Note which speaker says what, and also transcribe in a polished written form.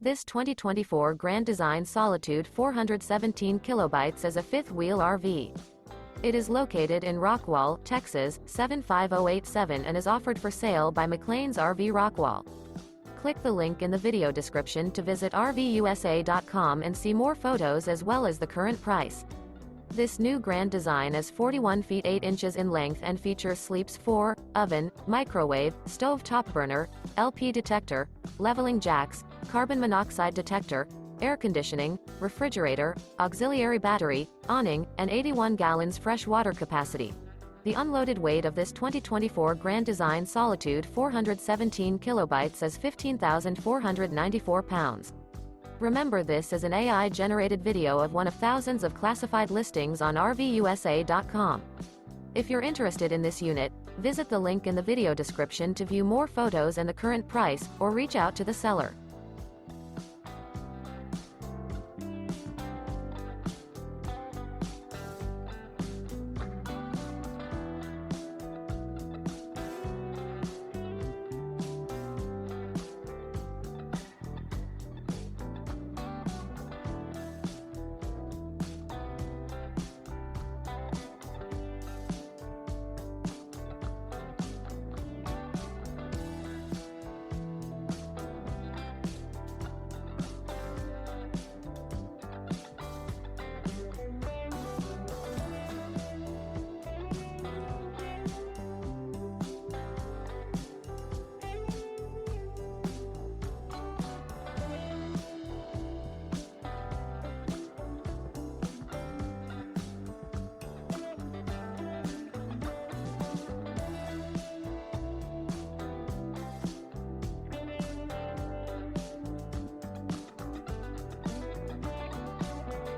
Speaker 1: This 2024 Grand Design Solitude 417 kilobytes is a fifth-wheel RV. It is located in Rockwall, Texas, 75087 and is offered for sale by McClain's RV Rockwall. Click the link in the video description to visit RVUSA.com and see more photos as well as the current price. This new Grand Design is 41 feet 8 inches in length and features sleeps 4, oven, microwave, stove top burner, LP detector, leveling jacks, carbon monoxide detector, air conditioning, refrigerator, auxiliary battery, awning, and 81 gallons fresh water capacity. The unloaded weight of this 2024 Grand Design Solitude 417 kilobytes is 15,494 pounds. Remember, this is an AI-generated video of one of thousands of classified listings on RVUSA.com. If you're interested in this unit, visit the link in the video description to view more photos and the current price, or reach out to the seller.